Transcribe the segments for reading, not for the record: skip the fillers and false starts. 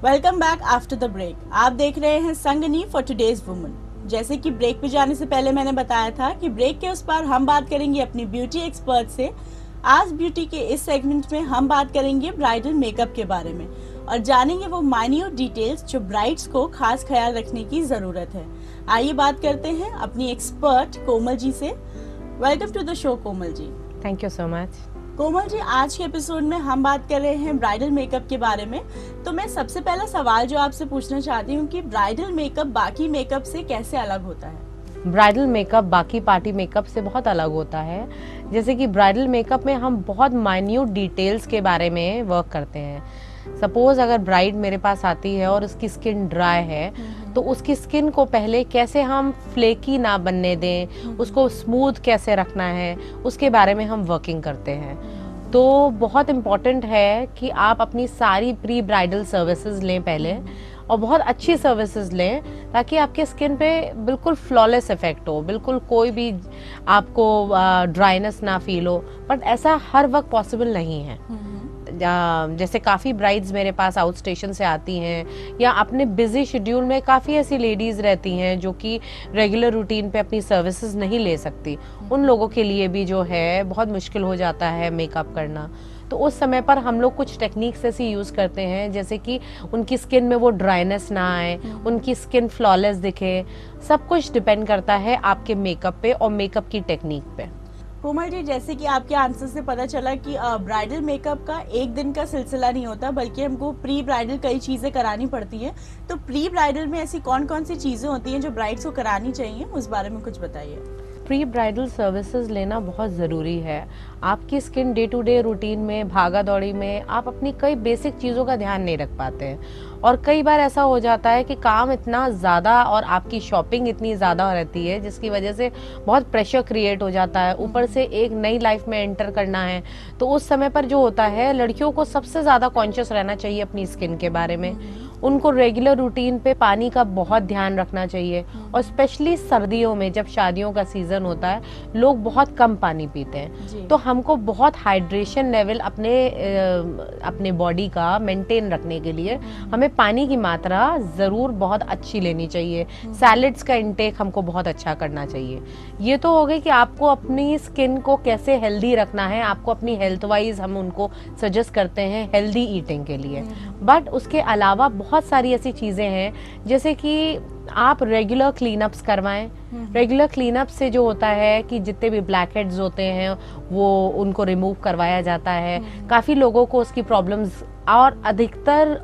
Welcome back after the break. आप देख रहे हैं संगनी फॉर टुडेज वुमन। जैसे कि ब्रेक पे जाने से पहले मैंने बताया था कि ब्रेक के उस पार हम बात करेंगे अपनी ब्यूटी एक्सपर्ट से। आज ब्यूटी के इस सेगमेंट में हम बात करेंगे ब्राइडल मेकअप के बारे में और जानेंगे वो माइन्यूट डिटेल्स जो ब्राइड्स को खास ख्याल रखने की जरूरत है। आइए बात करते हैं अपनी एक्सपर्ट कोमल जी से। Welcome to the show Komal ji. Thank you so much. Komal ji, आज के एपिसोड में हम बात कर रहे हैं ब्राइडल मेकअप के बारे में। तो मैं सबसे पहला सवाल जो आपसे पूछना चाहती हूँ कि ब्राइडल मेकअप बाकी मेकअप से कैसे अलग होता है? ब्राइडल मेकअप बाकी पार्टी मेकअप से बहुत अलग होता है। जैसे कि ब्राइडल मेकअप में हम बहुत माइन्यूट डिटेल्स के बारे में वर्क करते हैं। सपोज अगर ब्राइड मेरे पास आती है और उसकी स्किन ड्राई है तो उसकी स्किन को पहले कैसे हम फ्लेकी ना बनने दें, उसको स्मूथ कैसे रखना है, उसके बारे में हम वर्किंग करते हैं। तो बहुत इम्पॉर्टेंट है कि आप अपनी सारी प्री ब्राइडल सर्विसेज लें पहले और बहुत अच्छी सर्विसेज लें ताकि आपके स्किन पे बिल्कुल फ्लॉलेस इफेक्ट हो, बिल्कुल कोई भी आपको ड्राइनेस ना फील हो। बट ऐसा हर वक्त पॉसिबल नहीं है। जैसे काफ़ी ब्राइड्स मेरे पास आउट स्टेशन से आती हैं या अपने बिजी शेड्यूल में काफ़ी ऐसी लेडीज़ रहती हैं जो कि रेगुलर रूटीन पे अपनी सर्विसेज नहीं ले सकती। उन लोगों के लिए भी जो है बहुत मुश्किल हो जाता है मेकअप करना। तो उस समय पर हम लोग कुछ टेक्निक्स ऐसी यूज़ करते हैं जैसे कि उनकी स्किन में वो ड्राइनेस ना आए, उनकी स्किन फ्लॉलेस दिखे। सब कुछ डिपेंड करता है आपके मेकअप पे और मेकअप की टेक्निक पे। कोमल जी, जैसे कि आपके आंसर से पता चला कि ब्राइडल मेकअप का एक दिन का सिलसिला नहीं होता बल्कि हमको प्री ब्राइडल कई चीज़ें करानी पड़ती हैं। तो प्री ब्राइडल में ऐसी कौन कौन सी चीज़ें होती हैं जो ब्राइड्स को करानी चाहिए, उस बारे में कुछ बताइए। प्री ब्राइडल सर्विसेज लेना बहुत ज़रूरी है। आपकी skin day to day routine में भागा दौड़ी में आप अपनी कई बेसिक चीज़ों का ध्यान नहीं रख पाते हैं और कई बार ऐसा हो जाता है कि काम इतना ज़्यादा और आपकी शॉपिंग इतनी ज़्यादा रहती है जिसकी वजह से बहुत प्रेशर क्रिएट हो जाता है। ऊपर से एक नई लाइफ में एंटर करना है तो उस समय पर जो होता है लड़कियों को सबसे ज़्यादा कॉन्शियस रहना चाहिए अपनी स्किन के बारे में। उनको रेगुलर रूटीन पे पानी का बहुत ध्यान रखना चाहिए और स्पेशली सर्दियों में जब शादियों का सीजन होता है लोग बहुत कम पानी पीते हैं। तो हमको बहुत हाइड्रेशन लेवल अपने बॉडी का मेंटेन रखने के लिए हमें पानी की मात्रा ज़रूर बहुत अच्छी लेनी चाहिए। सैलेड्स का इंटेक हमको बहुत अच्छा करना चाहिए। ये तो हो गई कि आपको अपनी स्किन को कैसे हेल्दी रखना है। आपको अपनी हेल्थ वाइज हम उनको सजेस्ट करते हैं हेल्दी ईटिंग के लिए। बट उसके अलावा बहुत सारी ऐसी चीज़ें हैं जैसे कि आप रेगुलर क्लीनअप्स करवाएं। रेगुलर क्लीनअप से जो होता है कि जितने भी ब्लैक हेड्स होते हैं वो उनको रिमूव करवाया जाता है। काफ़ी लोगों को उसकी प्रॉब्लम्स और अधिकतर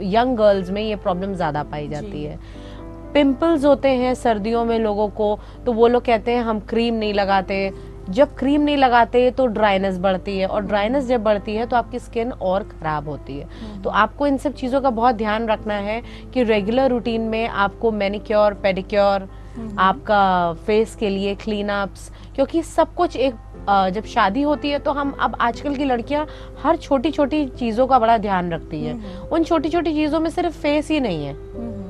यंग गर्ल्स में ये प्रॉब्लम ज़्यादा पाई जाती है। पिंपल्स होते हैं सर्दियों में लोगों को, तो वो लोग कहते हैं हम क्रीम नहीं लगाते। जब क्रीम नहीं लगाते तो ड्राइनेस बढ़ती है और ड्राइनेस जब बढ़ती है तो आपकी स्किन और ख़राब होती है। तो आपको इन सब चीज़ों का बहुत ध्यान रखना है कि रेगुलर रूटीन में आपको मैनिक्योर पेडिक्योर, आपका फेस के लिए क्लीन अप्स, क्योंकि सब कुछ एक जब शादी होती है तो हम अब आजकल की लड़कियां हर छोटी छोटी चीज़ों का बड़ा ध्यान रखती हैं। उन छोटी छोटी चीज़ों में सिर्फ फेस ही नहीं है,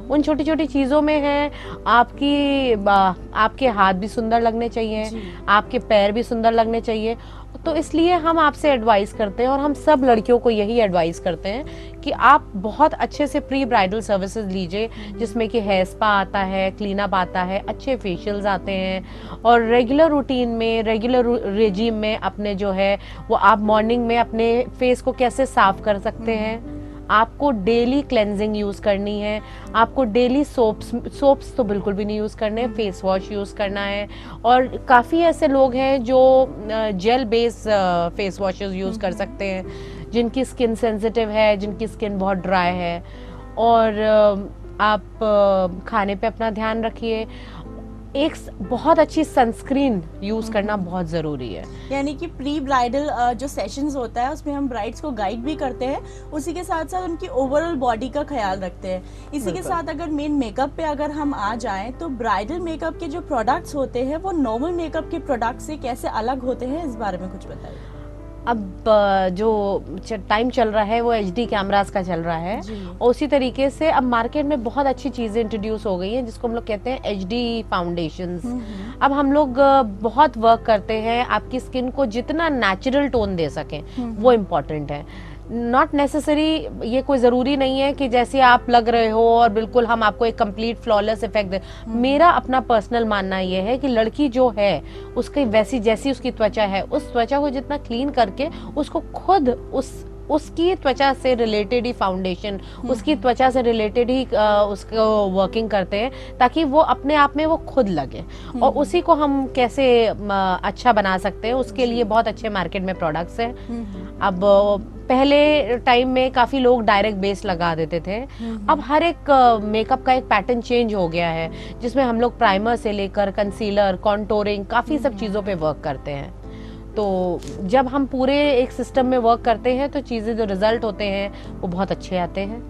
उन छोटी छोटी चीज़ों में है आपके हाथ भी सुंदर लगने चाहिए, आपके पैर भी सुंदर लगने चाहिए। तो इसलिए हम आपसे एडवाइस करते हैं और हम सब लड़कियों को यही एडवाइस करते हैं कि आप बहुत अच्छे से प्री ब्राइडल सर्विसेज लीजिए जिसमें कि हेयर स्पा आता है, क्लीनअप आता है, अच्छे फेशियल्स आते हैं और रेगुलर रूटीन में रेगुलर रेजिम में अपने जो है वो आप मॉर्निंग में अपने फेस को कैसे साफ कर सकते हैं। आपको डेली क्लेंजिंग यूज़ करनी है, आपको डेली सोप्स तो बिल्कुल भी नहीं यूज़ करने, फेस वॉश यूज़ करना है। और काफ़ी ऐसे लोग हैं जो gel base face washes use कर सकते हैं जिनकी स्किन सेंसिटिव है, जिनकी स्किन बहुत ड्राई है। और आप खाने पे अपना ध्यान रखिए। एक बहुत अच्छी सनस्क्रीन यूज करना बहुत जरूरी है। यानी कि प्री ब्राइडल जो सेशंस होता है उसमें हम ब्राइड्स को गाइड भी करते हैं, उसी के साथ साथ उनकी ओवरऑल बॉडी का ख्याल रखते हैं। इसी के साथ अगर मेन मेकअप पे अगर हम आ जाएं तो ब्राइडल मेकअप के जो प्रोडक्ट्स होते हैं वो नॉर्मल मेकअप के प्रोडक्ट से कैसे अलग होते हैं, इस बारे में कुछ बताइए। अब जो टाइम चल रहा है वो HD कैमरास का चल रहा है और उसी तरीके से अब मार्केट में बहुत अच्छी चीज़ें इंट्रोड्यूस हो गई हैं जिसको हम लोग कहते हैं HD फाउंडेशंस। अब हम लोग बहुत वर्क करते हैं आपकी स्किन को जितना नेचुरल टोन दे सकें वो इम्पोर्टेंट है। नॉट नेसेसरी, ये कोई ज़रूरी नहीं है कि जैसे आप लग रहे हो और बिल्कुल हम आपको एक कंप्लीट फ्लॉलेस इफेक्ट दे। मेरा अपना पर्सनल मानना ये है कि लड़की जो है उसकी वैसी जैसी उसकी त्वचा है, उस त्वचा को जितना क्लीन करके उसको खुद उसकी त्वचा से रिलेटेड ही फाउंडेशन, उसकी त्वचा से रिलेटेड ही उसको वर्किंग करते हैं ताकि वो अपने आप में वो खुद लगे। और उसी को हम कैसे अच्छा बना सकते हैं, उसके लिए बहुत अच्छे मार्केट में प्रोडक्ट्स हैं। अब पहले टाइम में काफी लोग डायरेक्ट बेस लगा देते थे, अब हर एक मेकअप का एक पैटर्न चेंज हो गया है जिसमें हम लोग प्राइमर से लेकर कंसीलर, कॉन्टोरिंग, काफी सब चीजों पे वर्क करते हैं। तो जब हम पूरे एक सिस्टम में वर्क करते हैं तो चीज़ें जो रिजल्ट होते हैं वो बहुत अच्छे आते हैं।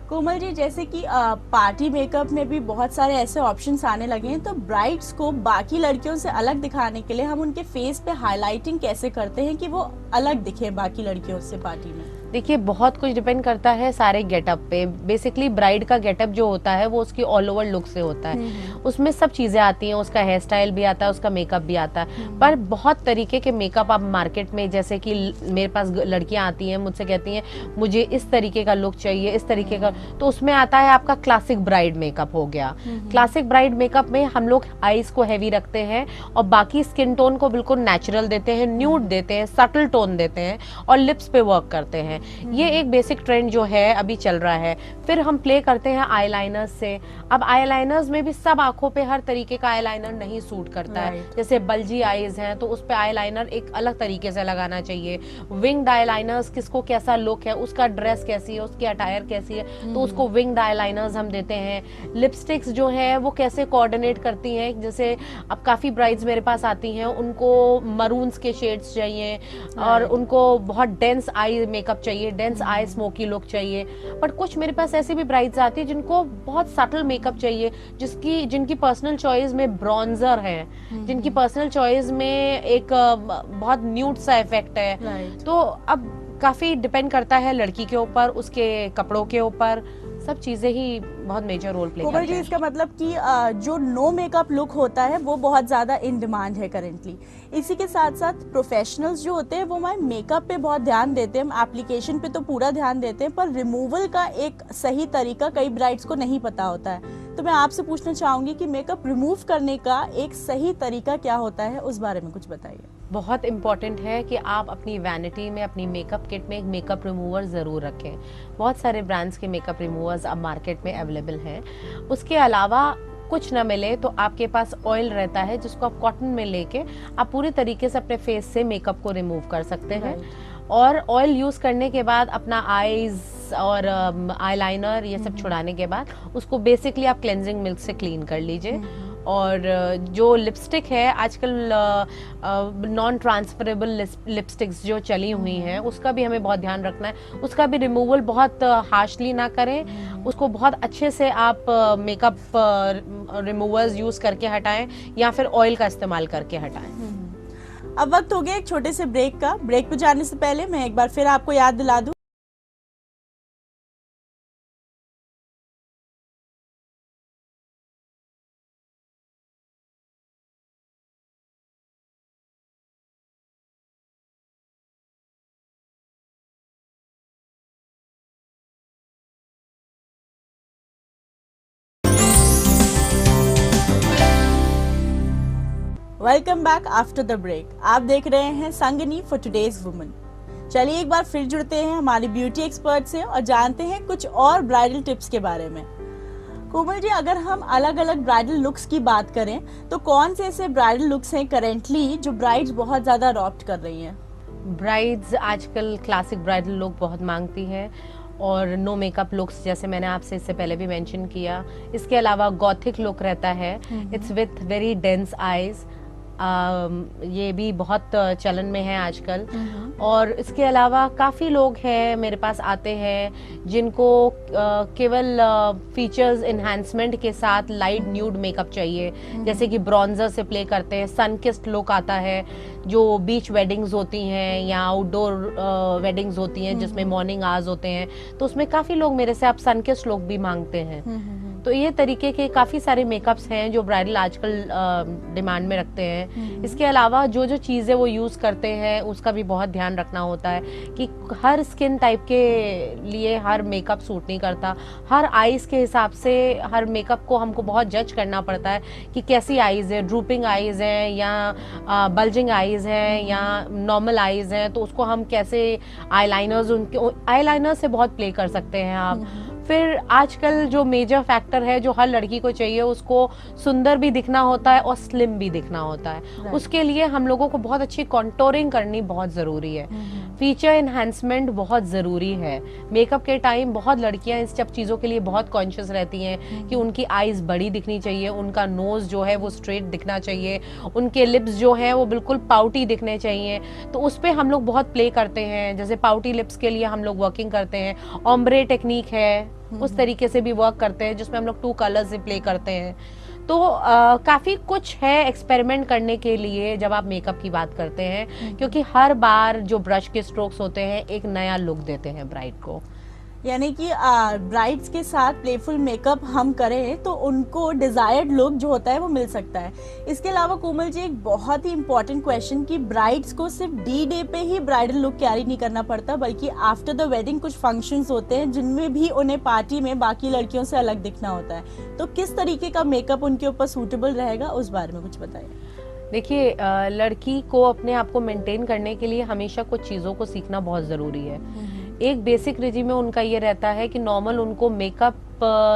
कोमल जी, जैसे कि पार्टी मेकअप में भी बहुत सारे ऐसे ऑप्शंस आने लगे हैं, तो ब्राइड्स को बाकी लड़कियों से अलग दिखाने के लिए हम उनके फेस पे हाइलाइटिंग कैसे करते हैं कि वो अलग दिखे बाकी लड़कियों से पार्टी में? देखिए, बहुत कुछ डिपेंड करता है सारे गेटअप पे। बेसिकली ब्राइड का गेटअप जो होता है वो उसकी ऑल ओवर लुक से होता है, उसमें सब चीज़ें आती हैं, उसका हेयर स्टाइल भी आता है, उसका मेकअप भी आता है। पर बहुत तरीके के मेकअप आप मार्केट में, जैसे कि मेरे पास लड़कियां आती हैं, मुझसे कहती हैं मुझे इस तरीके का लुक चाहिए, इस तरीके का, तो उसमें आता है आपका क्लासिक ब्राइड मेकअप हो गया। क्लासिक ब्राइड मेकअप में हम लोग आईज को हैवी रखते हैं और बाकी स्किन टोन को बिल्कुल नेचुरल देते हैं, न्यूड देते हैं, सटल टोन देते हैं और लिप्स पे वर्क करते हैं। ये एक बेसिक ट्रेंड जो है अभी चल रहा है। फिर हम प्ले करते हैं आईलाइनर्स से। अब आईलाइनर्स में भी सब आंखों पे हर तरीके का आईलाइनर नहीं सूट करता है। जैसे बल्जी आईज हैं तो उस पे आईलाइनर एक अलग तरीके से लगाना चाहिए। विंग्ड आईलाइनर्स, किसको कैसा लुक है, उसका ड्रेस कैसी है, उसकी अटायर कैसी है, तो उसको विंग्ड आईलाइनर्स हम देते हैं। लिपस्टिक्स जो है वो कैसे कोऑर्डिनेट करती हैं, जैसे अब काफी ब्राइड्स मेरे पास आती हैं, उनको मरून्स के शेड्स चाहिए और उनको बहुत डेंस आई मेकअप चाहिए, डेंस आई स्मोकी लुक चाहिए। बट कुछ मेरे पास ऐसी भी ब्राइड्स आती है जिनको बहुत सटल मेकअप चाहिए, जिनकी पर्सनल चॉइस में ब्रॉन्जर है, जिनकी पर्सनल चॉइस में एक बहुत न्यूड सा इफेक्ट है। तो अब काफी डिपेंड करता है लड़की के ऊपर, उसके कपड़ों के ऊपर, सब चीजें ही बहुत मेजर रोल प्ले करती हैं। कोमल जी, इसका मतलब कि जो नो मेकअप लुक होता है वो बहुत ज़्यादा इन डिमांड है करेंटली। इसी के साथ साथ प्रोफेशनल्स जो होते हैं वो हमारे मेकअप पे बहुत ध्यान देते हैं, हम एप्लीकेशन पे तो पूरा ध्यान देते हैं, पर रिमूवल का एक सही तरीका कई ब्राइड्स को नहीं पता होता है। तो मैं आपसे पूछना चाहूँगी कि मेकअप रिमूव करने का एक सही तरीका क्या होता है, उस बारे में कुछ बताइए। बहुत इम्पॉर्टेंट है कि आप अपनी वैनिटी में, अपनी मेकअप किट में एक मेकअप रिमूवर ज़रूर रखें। बहुत सारे ब्रांड्स के मेकअप रिमूवर्स अब मार्केट में अवेलेबल हैं। उसके अलावा कुछ ना मिले तो आपके पास ऑयल रहता है जिसको आप कॉटन में लेके आप पूरी तरीके से अपने फेस से मेकअप को रिमूव कर सकते हैं। और ऑयल यूज़ करने के बाद अपना आईज और आईलाइनर ये सब छुड़ाने के बाद उसको बेसिकली आप क्लेंजिंग मिल्क से क्लीन कर लीजिए। और जो लिपस्टिक है आजकल नॉन ट्रांसफरेबल लिपस्टिक्स जो चली हुई हैं उसका भी हमें बहुत ध्यान रखना है। उसका भी रिमूवल बहुत हार्शली ना करें, उसको बहुत अच्छे से आप मेकअप रिमूवर्स यूज़ करके हटाएं या फिर ऑयल का इस्तेमाल करके हटाएं। अब वक्त हो गया एक छोटे से ब्रेक का। ब्रेक पे जाने से पहले मैं एक बार फिर आपको याद दिला दूं, welcome back after the break. आप देख रहे हैं संगनी फॉर टुडेज वुमन। चलिए एक बार फिर जुड़ते हैं हमारी ब्यूटी एक्सपर्ट से और जानते हैं कुछ और ब्राइडल टिप्स के बारे में। कोमल जी, अगर हम अलग अलग ब्राइडल लुक्स की बात करें तो कौन से ऐसे ब्राइडल लुक्स हैं करेंटली जो ब्राइड्स बहुत ज्यादा अडॉप्ट कर रही हैं? ब्राइड्स आजकल क्लासिक ब्राइडल लुक बहुत मांगती है और नो मेकअप लुक्स, जैसे मैंने आपसे इससे पहले भी मेंशन किया। इसके अलावा गॉथिक लुक रहता है, it's with very dense eyes, ये भी बहुत चलन में है आजकल। और इसके अलावा काफ़ी लोग हैं मेरे पास आते हैं जिनको केवल फीचर्स इन्हांसमेंट के साथ लाइट न्यूड मेकअप चाहिए, जैसे कि ब्रॉन्जर से प्ले करते हैं, सन किस्ड लुक आता है, जो बीच वेडिंग्स होती हैं या आउटडोर वेडिंग्स होती हैं जिसमें मॉर्निंग आवर्स होते हैं, तो उसमें काफ़ी लोग मेरे से आप सन किस्ड लुक भी मांगते हैं। तो ये तरीके के काफ़ी सारे मेकअप्स हैं जो ब्राइडल आजकल डिमांड में रखते हैं। इसके अलावा जो जो चीज़ें वो यूज़ करते हैं उसका भी बहुत ध्यान रखना होता है कि हर स्किन टाइप के लिए हर मेकअप सूट नहीं करता। हर आईज़ के हिसाब से हर मेकअप को हमको बहुत जज करना पड़ता है कि कैसी आईज़ है, ड्रूपिंग आईज़ हैं या बल्जिंग आईज़ हैं या नॉर्मल आईज़ हैं, तो उसको हम कैसे आईलाइनर्स, उनके आईलाइनर से बहुत प्ले कर सकते हैं आप। फिर आजकल जो मेजर फैक्टर है जो हर लड़की को चाहिए, उसको सुंदर भी दिखना होता है और स्लिम भी दिखना होता है। उसके लिए हम लोगों को बहुत अच्छी कॉन्टोरिंग करनी बहुत ज़रूरी है। फीचर एनहांसमेंट बहुत ज़रूरी है। मेकअप के टाइम बहुत लड़कियां इस सब चीज़ों के लिए बहुत कॉन्शियस रहती हैं कि उनकी आईज़ बड़ी दिखनी चाहिए, उनका नोज़ जो है वो स्ट्रेट दिखना चाहिए, उनके लिप्स जो हैं वो बिल्कुल पाउटी दिखने चाहिए। तो उस पर हम लोग बहुत प्ले करते हैं। जैसे पाउटी लिप्स के लिए हम लोग वर्किंग करते हैं, ऑम्ब्रे टेक्निक है, उस तरीके से भी वर्क करते हैं जिसमें हम लोग 2 कलर्स से प्ले करते हैं। तो काफ़ी कुछ है एक्सपेरिमेंट करने के लिए जब आप मेकअप की बात करते हैं, क्योंकि हर बार जो ब्रश के स्ट्रोक्स होते हैं एक नया लुक देते हैं ब्राइड को। यानी कि ब्राइड्स के साथ प्लेफुल मेकअप हम करें तो उनको डिजायर्ड लुक जो होता है वो मिल सकता है। इसके अलावा कोमल जी, एक बहुत ही इंपॉर्टेंट क्वेश्चन कि ब्राइड्स को सिर्फ डी डे पे ही ब्राइडल लुक कैरी नहीं करना पड़ता, बल्कि आफ्टर द वेडिंग कुछ फंक्शंस होते हैं जिनमें भी उन्हें पार्टी में बाकी लड़कियों से अलग दिखना होता है। तो किस तरीके का मेकअप उनके ऊपर सूटेबल रहेगा, उस बारे में कुछ बताइए। देखिए, लड़की को अपने आप को मेंटेन करने के लिए हमेशा कुछ चीज़ों को सीखना बहुत ज़रूरी है। एक बेसिक रेजिम में उनका ये रहता है कि नॉर्मल उनको मेकअप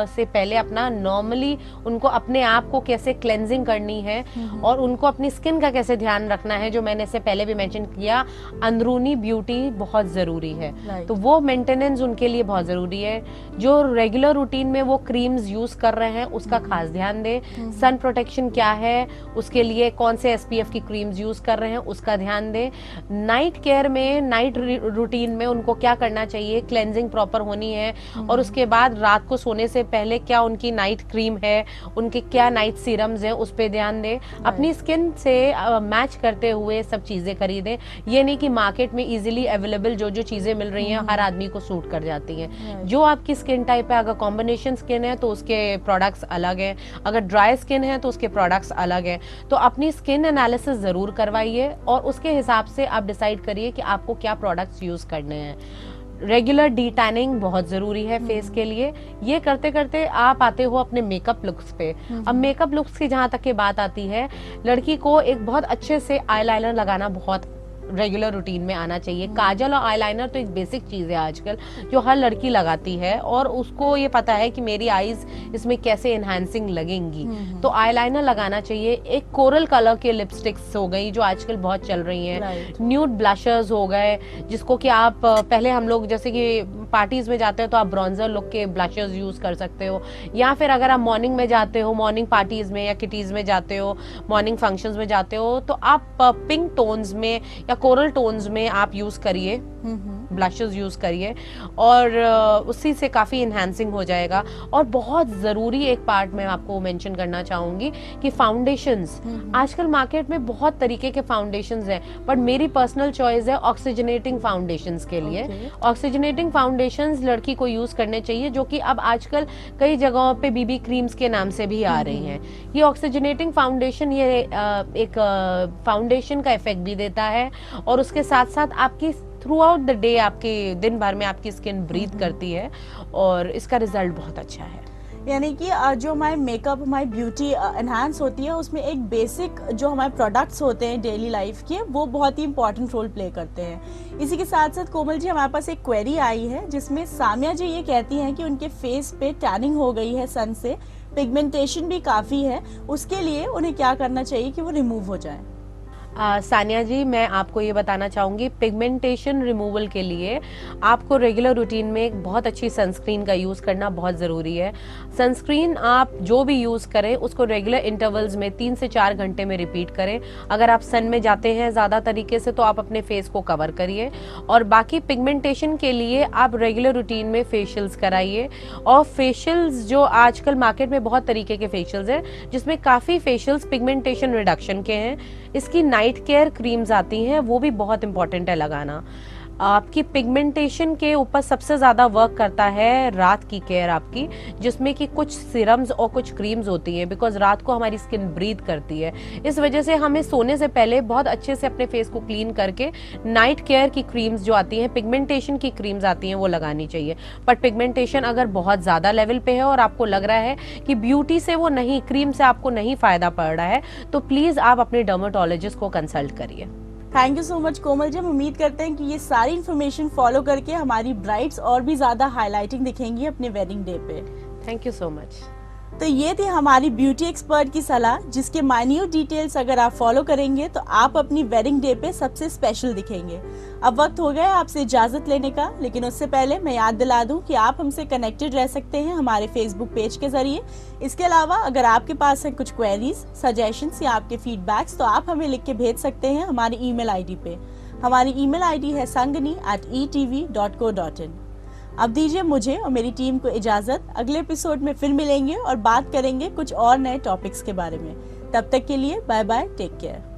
से पहले अपना नॉर्मली उनको अपने आप को कैसे क्लेंजिंग करनी है और उनको अपनी स्किन का कैसे ध्यान रखना है, जो मैंने इससे पहले भी मेंशन किया, अंदरूनी ब्यूटी बहुत ज़रूरी है। तो वो मेंटेनेंस उनके लिए बहुत ज़रूरी है। जो रेगुलर रूटीन में वो क्रीम्स यूज़ कर रहे हैं उसका खास ध्यान दें। सन प्रोटेक्शन क्या है, उसके लिए कौन से SPF की क्रीम्स यूज़ कर रहे हैं उसका ध्यान दें। नाइट केयर में, नाइट रूटीन में उनको क्या करना चाहिए, क्लेंजिंग प्रॉपर होनी है। और उसके बाद रात को सोने से पहले क्या उनकी नाइट क्रीम है, उनके क्या नाइट सीरम्स हैं, उस पे ध्यान दें। अपनी स्किन से मैच करते हुए सब चीज़ें खरीदें। ये नहीं कि मार्केट में इजीली अवेलेबल जो जो चीज़ें मिल रही हैं हर आदमी को सूट कर जाती हैं। जो आपकी स्किन टाइप है, अगर कॉम्बिनेशन स्किन है तो उसके प्रोडक्ट्स अलग हैं, अगर ड्राई स्किन है तो उसके प्रोडक्ट्स अलग हैं। तो अपनी स्किन एनालिसिस ज़रूर करवाइए और उसके हिसाब से आप डिसाइड करिए कि आपको क्या प्रोडक्ट्स यूज़ करने हैं। रेगुलर डी टैनिंग बहुत ज़रूरी है फेस के लिए। ये करते करते आप आते हो अपने मेकअप लुक्स पे। अब मेकअप लुक्स की जहाँ तक की बात आती है, लड़की को एक बहुत अच्छे से आईलाइनर लगाना बहुत रेगुलर रूटीन में आना चाहिए। काजल और आईलाइनर तो एक बेसिक चीज़ है आजकल जो हर लड़की लगाती है और उसको ये पता है कि मेरी आईज इसमें कैसे एनहांसिंग लगेंगी। तो आईलाइनर लगाना चाहिए। एक कोरल कलर के लिपस्टिक्स हो गई जो आजकल बहुत चल रही हैं। न्यूड ब्लशर्स हो गए जिसको कि आप पहले हम लोग जैसे कि पार्टीज में जाते हैं तो आप ब्रॉन्जर लुक के ब्लशर्स यूज कर सकते हो, या फिर अगर आप मॉर्निंग में जाते हो, मॉर्निंग पार्टीज में या किटीज में जाते हो, मॉर्निंग फंक्शंस में जाते हो, तो आप पिंक टोन्स में या कोरल टोन्स में आप यूज करिए, ब्लशेस यूज करिए और उसी से काफी इनहैंसिंग हो जाएगा। और बहुत जरूरी एक पार्ट मैं आपको मेंशन करना चाहूंगी कि फाउंडेशंस, आजकल मार्केट में बहुत तरीके के फाउंडेशंस हैं, बट मेरी पर्सनल चॉइस है ऑक्सीजनेटिंग फाउंडेशंस के लिए। ऑक्सीजनेटिंग फाउंडेशंस लड़की को यूज करने चाहिए, जो कि अब आजकल कई जगहों पे बीबी क्रीम्स के नाम से भी आ रही हैं। ये ऑक्सीजनेटिंग फाउंडेशन ये एक फाउंडेशन का इफेक्ट भी देता है और उसके साथ साथ आपकी थ्रू आउट द डे, आपके दिन भर में आपकी स्किन ब्रीथ करती है और इसका रिजल्ट बहुत अच्छा है। यानी कि जो हमारे मेकअप, हमारी ब्यूटी एनहांस होती है, उसमें एक बेसिक जो हमारे प्रोडक्ट्स होते हैं डेली लाइफ के, वो बहुत ही इंपॉर्टेंट रोल प्ले करते हैं। इसी के साथ साथ कोमल जी, हमारे पास एक क्वेरी आई है जिसमें सामिया जी ये कहती हैं कि उनके फेस पे टैनिंग हो गई है सन से, पिगमेंटेशन भी काफ़ी है, उसके लिए उन्हें क्या करना चाहिए कि वो रिमूव हो जाए? सानिया जी, मैं आपको ये बताना चाहूँगी, पिगमेंटेशन रिमूवल के लिए आपको रेगुलर रूटीन में एक बहुत अच्छी सनस्क्रीन का यूज़ करना बहुत ज़रूरी है। सनस्क्रीन आप जो भी यूज़ करें उसको रेगुलर इंटरवल्स में 3 से 4 घंटे में रिपीट करें। अगर आप सन में जाते हैं ज़्यादा तरीके से तो आप अपने फेस को कवर करिए, और बाकी पिगमेंटेशन के लिए आप रेगुलर रूटीन में फेशियल्स कराइए। और फेशियल्स जो आजकल मार्केट में बहुत तरीके के फेशियल्स हैं, जिसमें काफ़ी फेशियल्स पिगमेंटेशन रिडक्शन के हैं। इसकी नाइट केयर क्रीम्स आती हैं, वो भी बहुत इंपॉर्टेंट है लगाना। आपकी पिगमेंटेशन के ऊपर सबसे ज़्यादा वर्क करता है रात की केयर आपकी, जिसमें कि कुछ सीरम्स और कुछ क्रीम्स होती हैं, बिकॉज रात को हमारी स्किन ब्रीथ करती है। इस वजह से हमें सोने से पहले बहुत अच्छे से अपने फेस को क्लीन करके नाइट केयर की क्रीम्स जो आती हैं, पिगमेंटेशन की क्रीम्स आती हैं, वो लगानी चाहिए। बट पिगमेंटेशन अगर बहुत ज़्यादा लेवल पे है और आपको लग रहा है कि ब्यूटी से वो नहीं, क्रीम से आपको नहीं फ़ायदा पड़ रहा है, तो प्लीज़ आप अपने डर्मेटोलॉजिस्ट को कंसल्ट करिए। Thank you so much Komal जी। हम उम्मीद करते हैं कि ये सारी इन्फॉर्मेशन फॉलो करके हमारी ब्राइड्स और भी ज़्यादा हाईलाइटिंग दिखेंगी अपने वेडिंग डे पे। Thank you so much. तो ये थी हमारी ब्यूटी एक्सपर्ट की सलाह, जिसके माइन्यूट डिटेल्स अगर आप फॉलो करेंगे तो आप अपनी वेडिंग डे पे सबसे स्पेशल दिखेंगे। अब वक्त हो गया आपसे इजाज़त लेने का, लेकिन उससे पहले मैं याद दिला दूं कि आप हमसे कनेक्टेड रह सकते हैं हमारे फेसबुक पेज के जरिए। इसके अलावा अगर आपके पास है कुछ क्वेरीज, सजेशंस या आपके फीडबैक्स, तो आप हमें लिख के भेज सकते हैं हमारी ईमेल आईडी पे। हमारी ईमेल आईडी है sangani@etv.co.in। अब दीजिए मुझे और मेरी टीम को इजाजत। अगले एपिसोड में फिर मिलेंगे और बात करेंगे कुछ और नए टॉपिक्स के बारे में। तब तक के लिए बाय बाय, टेक केयर।